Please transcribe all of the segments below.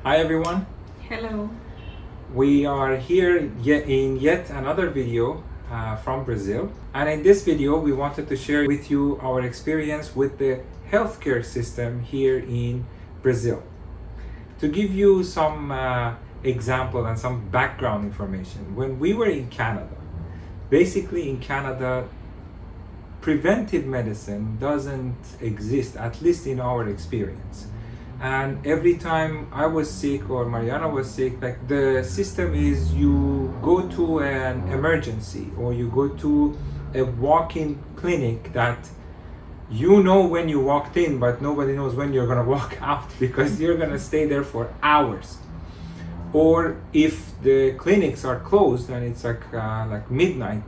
Hi everyone, Hello. we are here in yet another video from Brazil, and in this video we wanted to share with you our experience with the healthcare system here in Brazil. To give you some example and some background information, when we were in Canada, basically in Canada, preventive medicine doesn't exist, at least in our experience. And every time I was sick or Mariana was sick, like the system is you go to an emergency or you go to a walk-in clinic that you know when you walked in, but nobody knows when you're gonna walk out because you're gonna stay there for hours. Or if the clinics are closed and it's like midnight,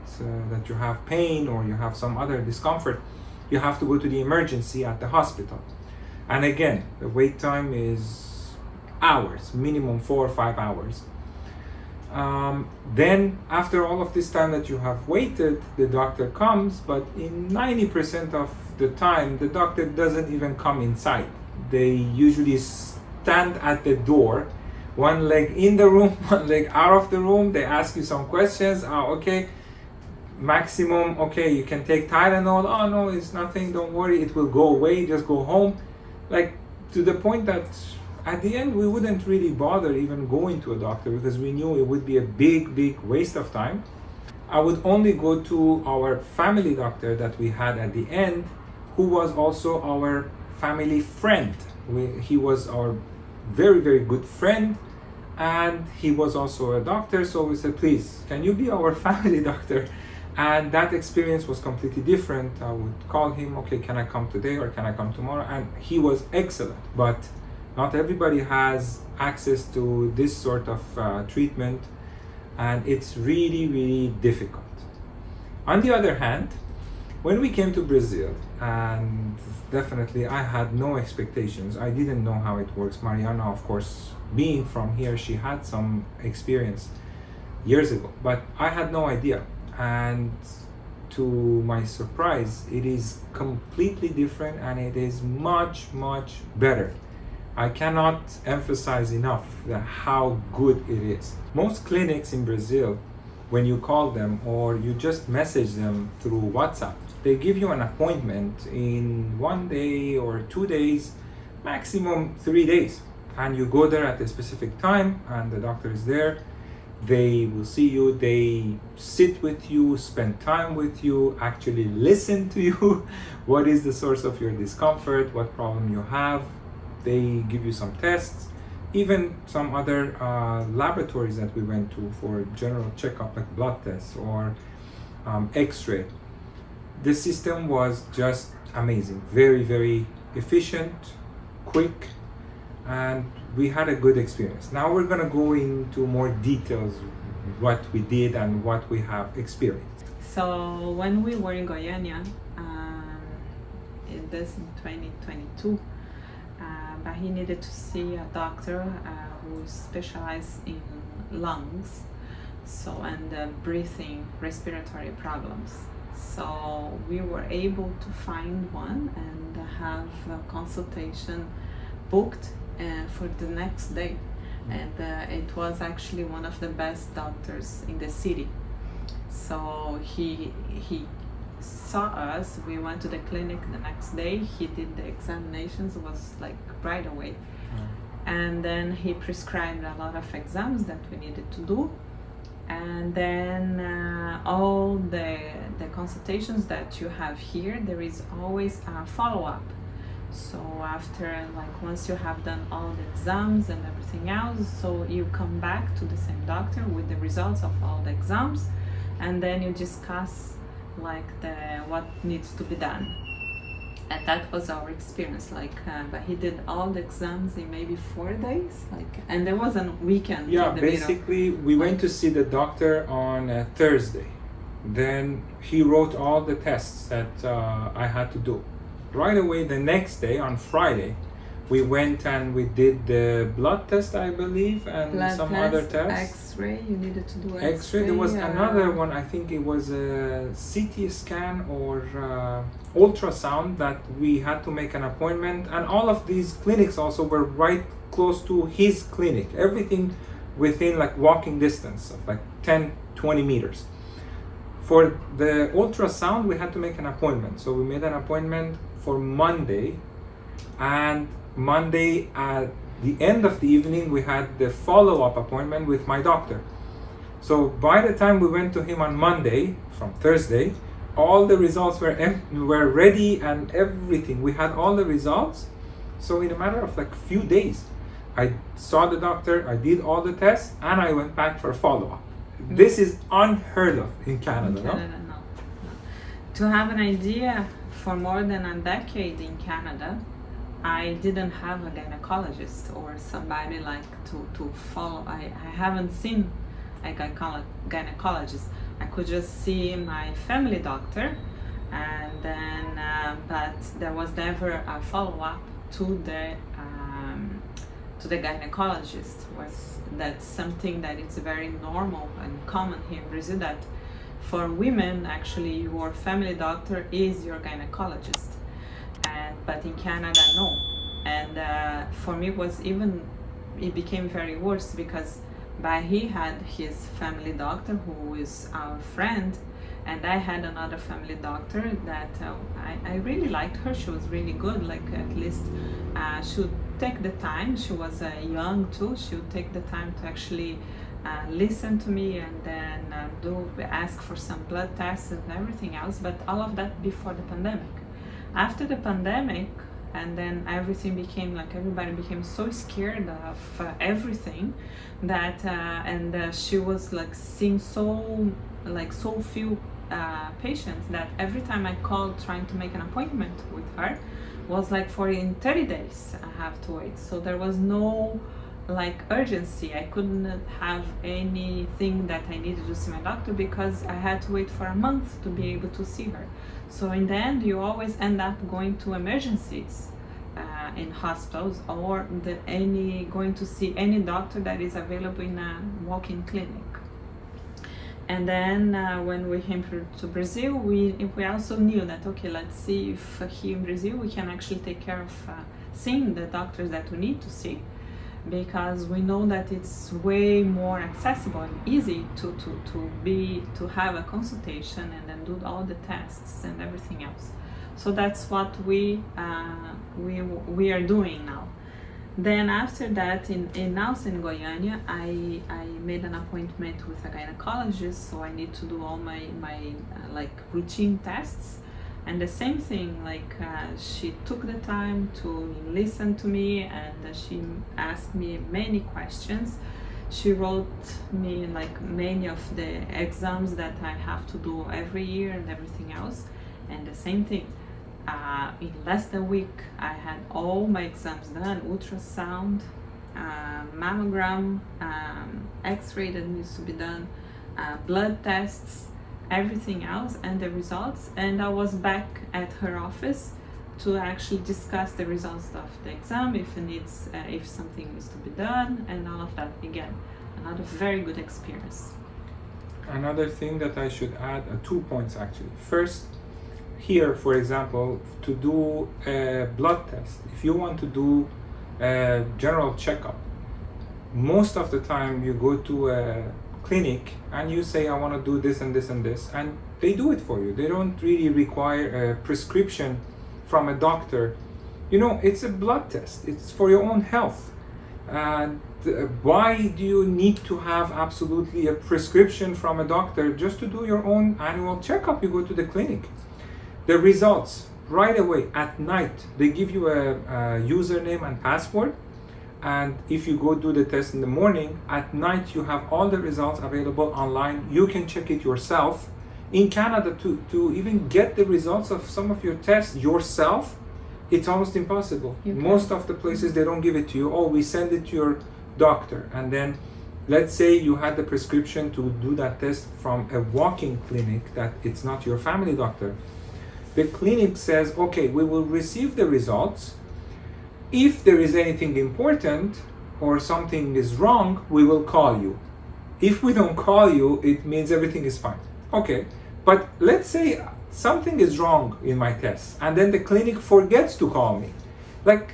that you have pain or you have some other discomfort, you have to go to the emergency at the hospital. And again, the wait time is hours, minimum 4 or 5 hours. Then after all of this time that you have waited, the doctor comes, but in 90% of the time, the doctor doesn't even come inside. They usually stand at the door, one leg in the room, one leg out of the room. They ask you some questions. Okay, maximum, okay, you can take Tylenol. Oh no, it's nothing, don't worry, it will go away, just go home. Like, to the point that at the end we wouldn't really bother even going to a doctor because we knew it would be a big waste of time. I would only go to our family doctor that we had at the end, who was also our family friend. He was our very good friend, and he was also a doctor, so we said, please, can you be our family doctor? And that experience was completely different. I would call him, okay, can I come today or can I come tomorrow? And he was excellent, but not everybody has access to this sort of treatment, and it's really difficult. On the other hand, when we came to Brazil, and definitely I had no expectations, I didn't know how it works. Mariana, of course, being from here, she had some experience years ago, but I had no idea. And to my surprise, it is completely different and it is much better. I cannot emphasize enough how good it is. Most clinics in Brazil, when you call them or you just message them through WhatsApp, they give you an appointment in 1 day or 2 days, maximum 3 days. And you go there at a specific time and the doctor is there. They will see you, they sit with you, spend time with you, actually listen to you. What is the source of your discomfort? What problem you have? They give you some tests, even some other laboratories that we went to for general checkup, like blood tests or x-ray. The system was just amazing, very efficient, quick, and we had a good experience. Now we're gonna go into more details what we did and what we have experienced. So when we were in Goiânia, in 2022, but he needed to see a doctor who specialized in lungs, and breathing, respiratory problems. So we were able to find one and have a consultation booked for the next day, and it was actually one of the best doctors in the city. So he saw us, we went to the clinic the next day, he did the examinations, was like right away. And then he prescribed a lot of exams that we needed to do, and then all the consultations that you have here, there is always a follow-up. So after, like, once you have done all the exams and everything else, so you come back to the same doctor with the results of all the exams, and then you discuss like what needs to be done. And that was our experience. But he did all the exams in maybe 4 days, and there was a weekend. Yeah, in the basically we went to see the doctor on a Thursday. Then he wrote all the tests that I had to do. Right away the next day, on Friday, we went and we did the blood test, I believe, and blood some test, other tests. X-ray, you needed to do X-ray. There was another one, I think it was a CT scan or ultrasound that we had to make an appointment. And all of these clinics also were right close to his clinic, everything within like walking distance of like 10-20 meters. For the ultrasound, we had to make an appointment. So we made an appointment for Monday, and Monday at the end of the evening, we had the follow-up appointment with my doctor. So by the time we went to him on Monday, from Thursday, all the results were ready and everything. We had all the results. So in a matter of like few days, I saw the doctor, I did all the tests, and I went back for follow-up. This is unheard of in Canada, no? To have an idea, for more than a decade in Canada, I didn't have a gynecologist or somebody like to follow. I haven't seen a gynecologist. I could just see my family doctor, and then but there was never a follow-up to the gynecologist. That's something that it's very normal and common here in Brazil, that for women actually your family doctor is your gynecologist, but in Canada no. And for me it became very worse, because he had his family doctor who is our friend, and I had another family doctor that I really liked her. She was really good, like at least she would take the time. She was young too. She would take the time to actually listen to me, and then ask for some blood tests and everything else, but all of that before the pandemic. After the pandemic, and then everything became like, everybody became so scared of everything that she was like seeing so few patients that every time I called trying to make an appointment with her was like in 30 days I have to wait. So there was no like urgency. I couldn't have anything that I needed to see my doctor, because I had to wait for a month to be able to see her. So in the end, you always end up going to emergencies in hospitals, or going to see any doctor that is available in a walk-in clinic. And then when we came to Brazil, we also knew that, okay, let's see if here in Brazil we can actually take care of seeing the doctors that we need to see, because we know that it's way more accessible and easy to have a consultation and then do all the tests and everything else. So that's what we are doing now. Then after that, in Goiânia, I made an appointment with a gynecologist, so I need to do all my like routine tests. And the same thing, like she took the time to listen to me, and she asked me many questions. She wrote me like many of the exams that I have to do every year and everything else. And the same thing, in less than a week, I had all my exams done: ultrasound, mammogram, X-ray that needs to be done, blood tests, everything else, and the results. And I was back at her office to actually discuss the results of the exam, if something needs to be done, and all of that. Again, another very good experience. Another thing that I should add, 2 points actually. First, here, for example, to do a blood test, if you want to do a general checkup, most of the time you go to a clinic and you say, I want to do this and this and this, and they do it for you. They don't really require a prescription from a doctor. You know, it's a blood test. It's for your own health. And why do you need to have absolutely a prescription from a doctor just to do your own annual checkup? You go to the clinic. The results right away at night, they give you a username and password. And if you go do the test in the morning, at night you have all the results available online. You can check it yourself. In Canada, to even get the results of some of your tests yourself, it's almost impossible. Most of the places, they don't give it to you. Oh, we send it to your doctor. And then let's say you had the prescription to do that test from a walk-in clinic that it's not your family doctor. The clinic says, okay, we will receive the results. If there is anything important or something is wrong, we will call you. If we don't call you, it means everything is fine. Okay, but let's say something is wrong in my test and then the clinic forgets to call me. Like,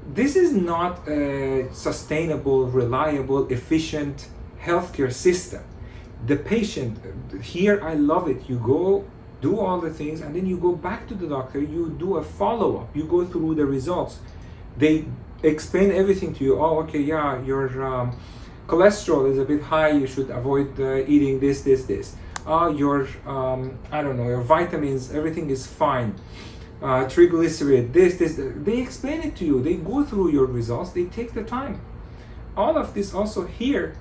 this is not a sustainable, reliable, efficient healthcare system. The patient, here I love it. You go do all the things and then you go back to the doctor, you do a follow-up, you go through the results. They explain everything to you. Oh, okay, yeah, your cholesterol is a bit high, you should avoid eating this. Your, I don't know, your vitamins, everything is fine. Triglyceride, this. They explain it to you. They go through your results, they take the time. All of this also here,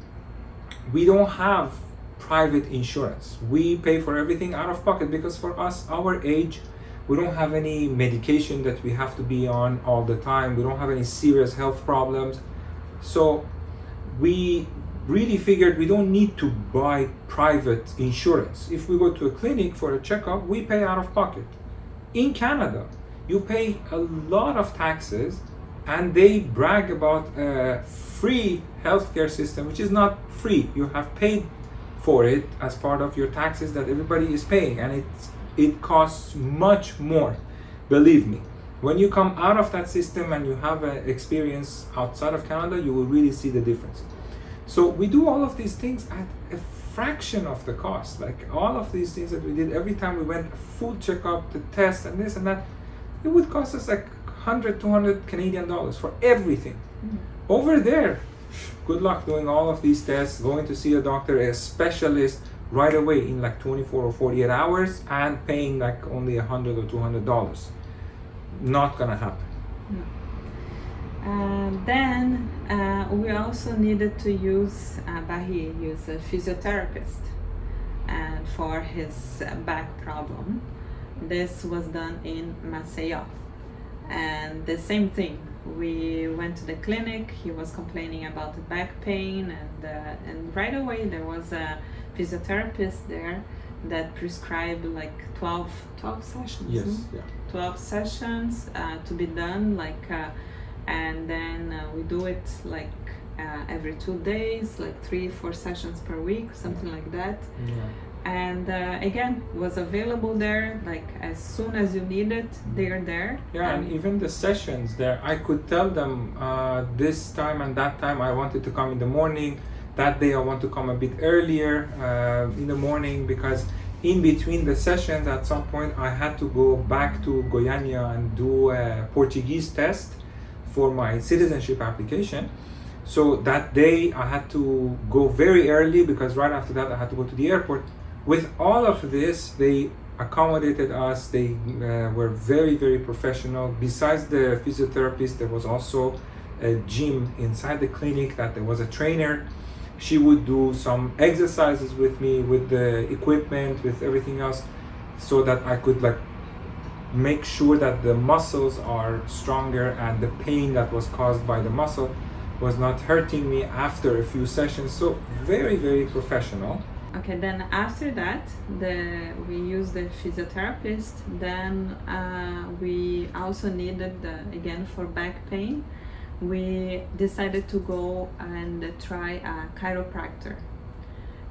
we don't have private insurance. We pay for everything out of pocket because for us, our age, we don't have any medication that we have to be on all the time. We don't have any serious health problems. So we really figured we don't need to buy private insurance. If we go to a clinic for a checkup, we pay out of pocket. In Canada, you pay a lot of taxes and they brag about a free healthcare system, which is not free. You have paid for it as part of your taxes that everybody is paying, and it costs much more. Believe me, when you come out of that system and you have an experience outside of Canada, you will really see the difference. So we do all of these things at a fraction of the cost. Like all of these things that we did, every time we went full checkup, the test and this and that, it would cost us like 100, 200 Canadian dollars for everything. Over there, good luck doing all of these tests, going to see a doctor, a specialist right away in like 24 or 48 hours and paying like only $100 or $200. Not gonna happen. Then we also needed to use, Bahi used a physiotherapist for his back problem. This was done in Maceió. And the same thing, we went to the clinic, he was complaining about the back pain, and right away there was a physiotherapist there that prescribed like 12 sessions. Yes, yeah. 12 sessions to be done, and then we do it like every 2 days, like 3-4 sessions per week, something like that. Yeah. And again, was available there, like as soon as you need it, they're there. Yeah, and even the sessions there, I could tell them this time and that time I wanted to come in the morning, that day I want to come a bit earlier in the morning, because in between the sessions at some point I had to go back to Goiânia and do a Portuguese test for my citizenship application. So that day I had to go very early because right after that I had to go to the airport. With all of this, they accommodated us. They were very, very professional. Besides the physiotherapist, there was also a gym inside the clinic that there was a trainer. She would do some exercises with me, with the equipment, with everything else, so that I could make sure that the muscles are stronger and the pain that was caused by the muscle was not hurting me after a few sessions. So very, very professional. Okay, then after that, we used the physiotherapist. Then we also needed, again, for back pain, we decided to go and try a chiropractor.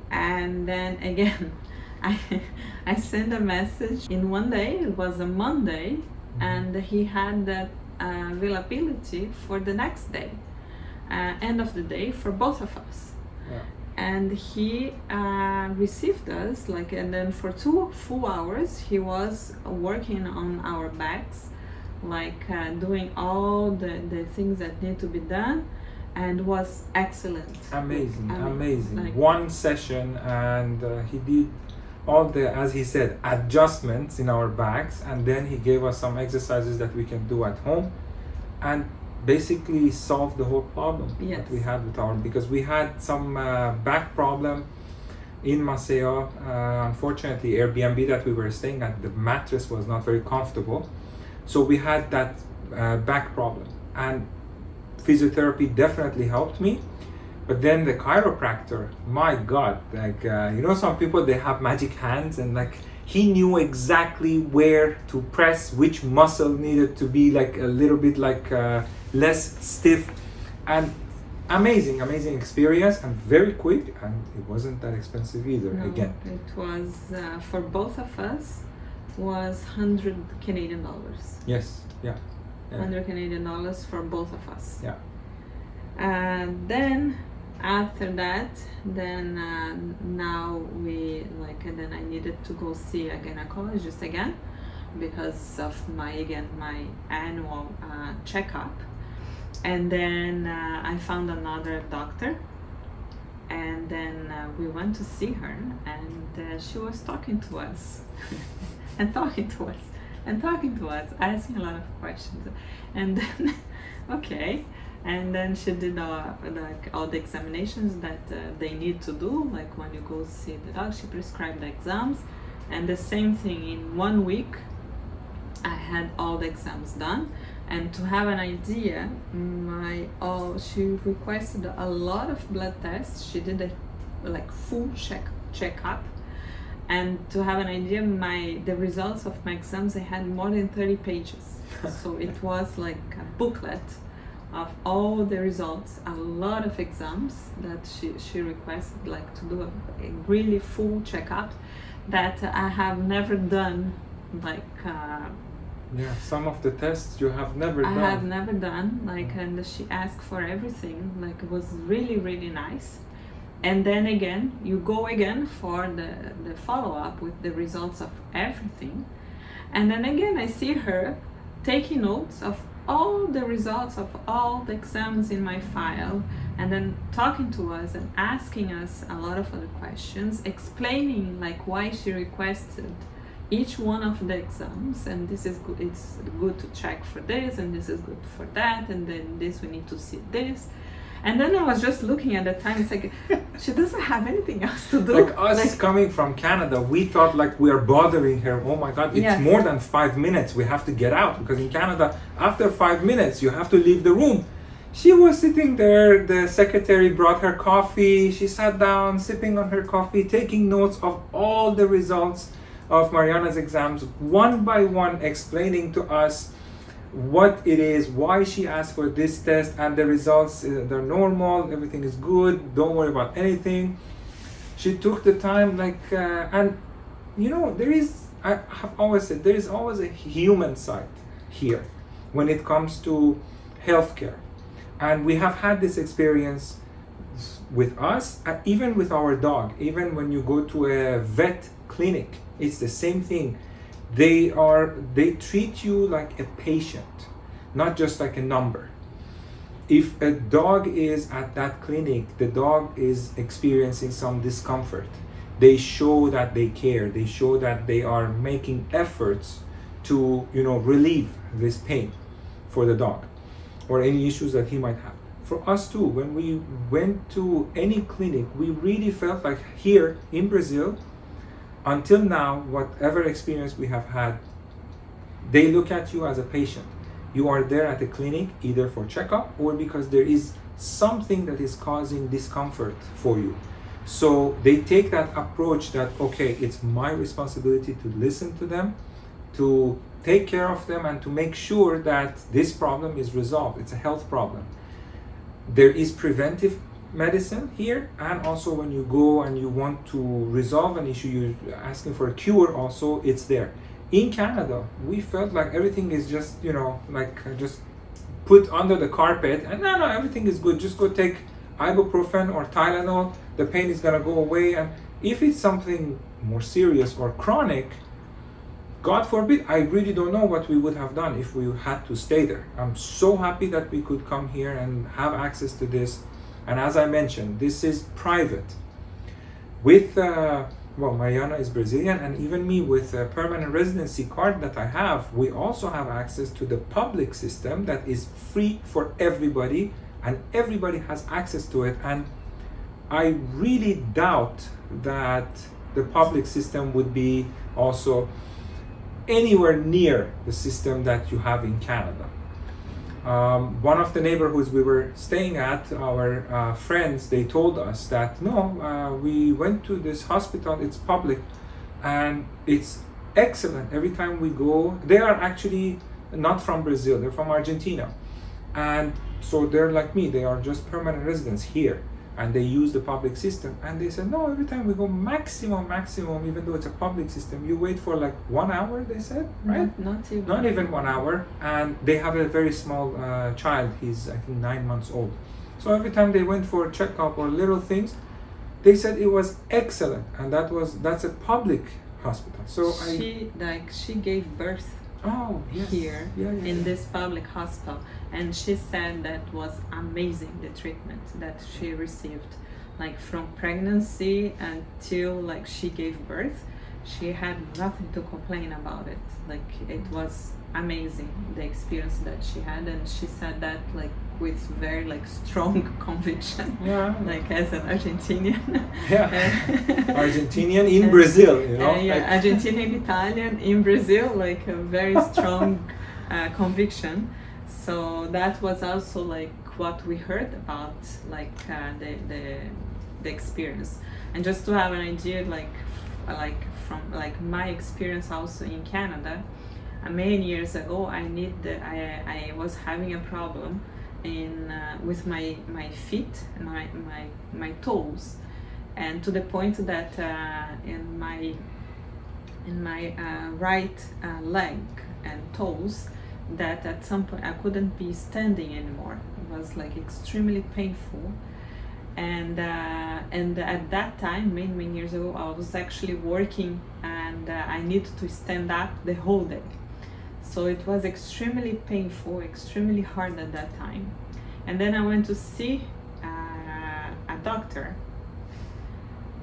And then again, I sent a message in one day, it was a Monday, and he had that availability for the next day, end of the day for both of us. Yeah. And he received us, and then for 2 full hours, he was working on our backs, doing all the things that need to be done, and was excellent. Amazing. One session, and he did all the, as he said, adjustments in our backs, and then he gave us some exercises that we can do at home, and basically solved the whole problem that we had with because we had some back problem in Maceió. Unfortunately, Airbnb that we were staying at, the mattress was not very comfortable, so we had that back problem, and physiotherapy definitely helped me. But then the chiropractor, my God, some people, they have magic hands, and he knew exactly where to press, which muscle needed to be a little bit less stiff, and amazing experience, and very quick, and it wasn't that expensive either. No, again, it was for both of us was 100 Canadian dollars. Yes, yeah. Yeah. $100 for both of us. Yeah. Then after that, then now we and then I needed to go see a gynecologist again because of my annual checkup. And then I found another doctor, and then we went to see her, and she was talking to us and talking to us, asking a lot of questions. And then okay, and then she did all the examinations that they need to do, like when you go see the doctor. She prescribed the exams, and the same thing, in 1 week I had all the exams done. And to have an idea, she requested a lot of blood tests. She did a full checkup. And to have an idea, the results of my exams, I had more than 30 pages. So it was like a booklet of all the results, a lot of exams that she requested, to do a really full checkup that I have never done, Yeah, some of the tests you have never done. I have never done, and she asked for everything, it was really, really nice. And then again, you go again for the follow-up with the results of everything. And then again, I see her taking notes of all the results of all the exams in my file, and then talking to us and asking us a lot of other questions, explaining why she requested each one of the exams, and this is good, it's good to check for this, and this is good for that, and then this we need to see this. And then I was just looking at the time, it's she doesn't have anything else to do. Coming from Canada, we thought we are bothering her. Oh my God, it's more than 5 minutes, we have to get out, because in Canada, after 5 minutes, you have to leave the room. She was sitting there, the secretary brought her coffee, she sat down, sipping on her coffee, taking notes of all the results of Mariana's exams, one by one, explaining to us what it is, why she asked for this test, and the results, they're normal, everything is good, don't worry about anything. She took the time, and I have always said, there is always a human side here when it comes to healthcare. And we have had this experience with us, even with our dog. Even when you go to a vet clinic, it's the same thing. They treat you like a patient, not just like a number. If a dog is at that clinic, the dog is experiencing some discomfort, they show that they care, they show that they are making efforts to relieve this pain for the dog or any issues that he might have. For us too, when we went to any clinic, we really felt like here in Brazil, until now, whatever experience we have had, they look at you as a patient. You are there at the clinic either for checkup or because there is something that is causing discomfort for you. So they take that approach that, okay, it's my responsibility to listen to them, to take care of them, and to make sure that this problem is resolved. It's a health problem. There is preventive medicine here, and also when you go and you want to resolve an issue, you're asking for a cure, also it's there. In Canada, we felt like everything is just just put under the carpet, and no, everything is good, just go take ibuprofen or Tylenol, the pain is gonna go away. And if it's something more serious or chronic, God forbid, I really don't know what we would have done if we had to stay there. I'm so happy that we could come here and have access to this. And as I mentioned, this is private. With, Mariana is Brazilian, and even me with a permanent residency card that I have, we also have access to the public system that is free for everybody, and everybody has access to it. And I really doubt that the public system would be also anywhere near the system that you have in Canada. One of the neighborhoods we were staying at, our friends, they told us that we went to this hospital, it's public, and it's excellent. Every time we go, they are actually not from Brazil, they're from Argentina. And so they're like me, they are just permanent residents here. and they use the public system, and they said, no, every time we go maximum, even though it's a public system, you wait for like 1 hour, they said, right? Not even 1 hour, and they have a very small child, he's I think 9 months old. So every time they went for a checkup or little things, they said it was excellent, and that's a public hospital. So she gave birth here in this public hospital, and she said that was amazing, the treatment that she received, like from pregnancy until like she gave birth. She had nothing to complain about it. Like it was amazing, the experience that she had, and she said that like with very like strong conviction, like as an Argentinian. Argentinian in Brazil, you know. Argentinian Italian in Brazil, like a very strong conviction. So that was also like what we heard about, like the experience. And just to have an idea, like from like my experience also in Canada, many years ago, I was having a problem with my feet and my toes, and to the point that in my right leg and toes, that at some point I couldn't be standing anymore. It was like extremely painful, and at that time, many years ago, I was actually working, and I needed to stand up the whole day. So it was extremely painful, extremely hard at that time. And then I went to see a doctor.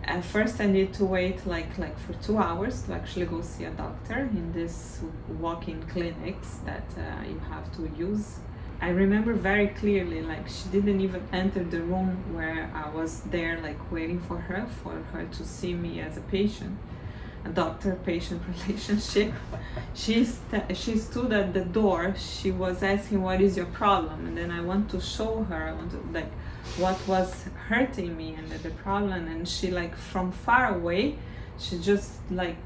At first I needed to wait like for 2 hours to actually go see a doctor in this walk-in clinics that you have to use. I remember very clearly, like she didn't even enter the room where I was there, like waiting for her to see me as a patient. A doctor-patient relationship. She stood at the door. She was asking, "What is your problem?" And then I want to show her, like what was hurting me and the problem. And she, like from far away, she just like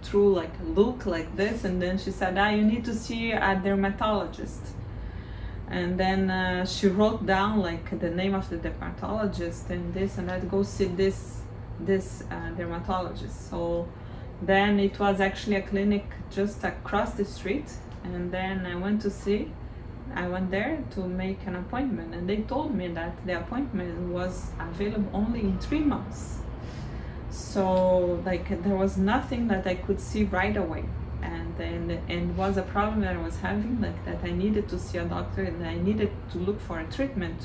threw like a look like this, and then she said, "You need to see a dermatologist." And then she wrote down like the name of the dermatologist and this and that. Go see this dermatologist. So then it was actually a clinic just across the street, and then I went there to make an appointment, and they told me that the appointment was available only in 3 months. So like there was nothing that I could see right away, and was a problem that I was having, like that I needed to see a doctor and I needed to look for a treatment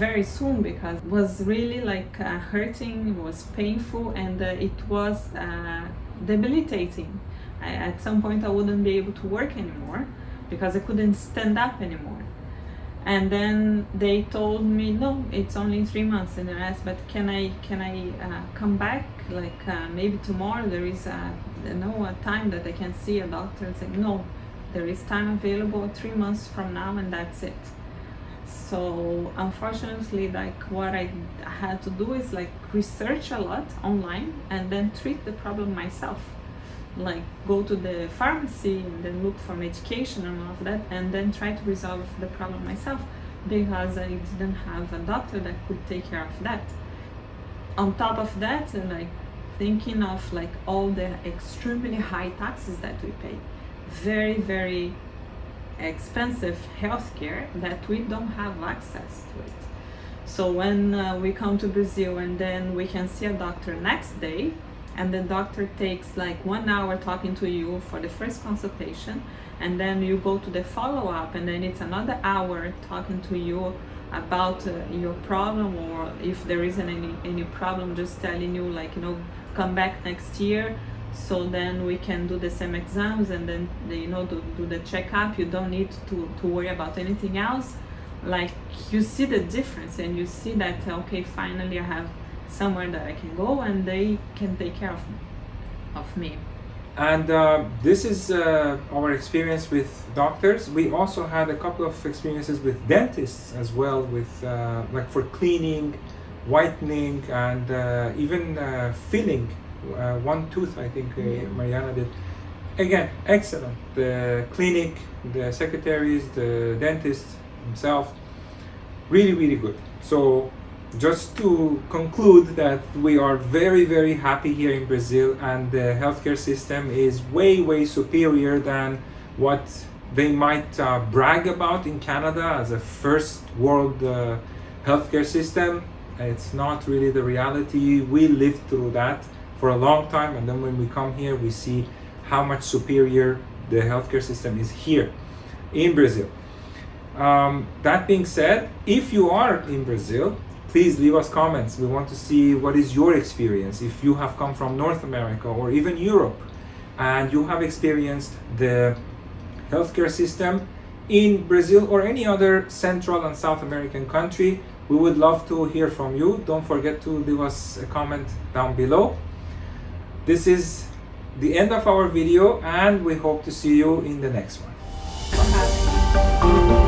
very soon, because it was really like hurting, it was painful, and it was debilitating. At some point I wouldn't be able to work anymore because I couldn't stand up anymore. And then they told me, no, it's only 3 months. And I asked, but can I come back, like maybe tomorrow? There is a time that I can see a doctor. And said, no, there is time available 3 months from now, and that's it. So unfortunately, like what I had to do is like research a lot online and then treat the problem myself. Like go to the pharmacy and then look for medication and all of that, and then try to resolve the problem myself, because I didn't have a doctor that could take care of that. On top of that, like thinking of like all the extremely high taxes that we pay, very, very expensive healthcare that we don't have access to it. So when we come to Brazil and then we can see a doctor next day, and the doctor takes like 1 hour talking to you for the first consultation, and then you go to the follow-up, and then it's another hour talking to you about your problem, or if there isn't any problem, just telling you like, come back next year, so then we can do the same exams, and then do the checkup. You don't need to worry about anything else. Like you see the difference, and you see that okay, finally I have somewhere that I can go and they can take care of me. And this is our experience with doctors. We also had a couple of experiences with dentists as well, with like for cleaning, whitening, and even filling one tooth, I think Mariana did. Again, excellent. The clinic, the secretaries, the dentist himself, really, really good. So just to conclude that we are very, very happy here in Brazil, and the healthcare system is way, way superior than what they might brag about in Canada as a first world healthcare system. It's not really the reality. We lived through that for a long time, and then when we come here, we see how much superior the healthcare system is here in Brazil. That being said, if you are in Brazil, please leave us comments. We want to see what is your experience. If you have come from North America or even Europe and you have experienced the healthcare system in Brazil or any other Central and South American country, we would love to hear from you. Don't forget to leave us a comment down below. This is the end of our video, and we hope to see you in the next one. Bye.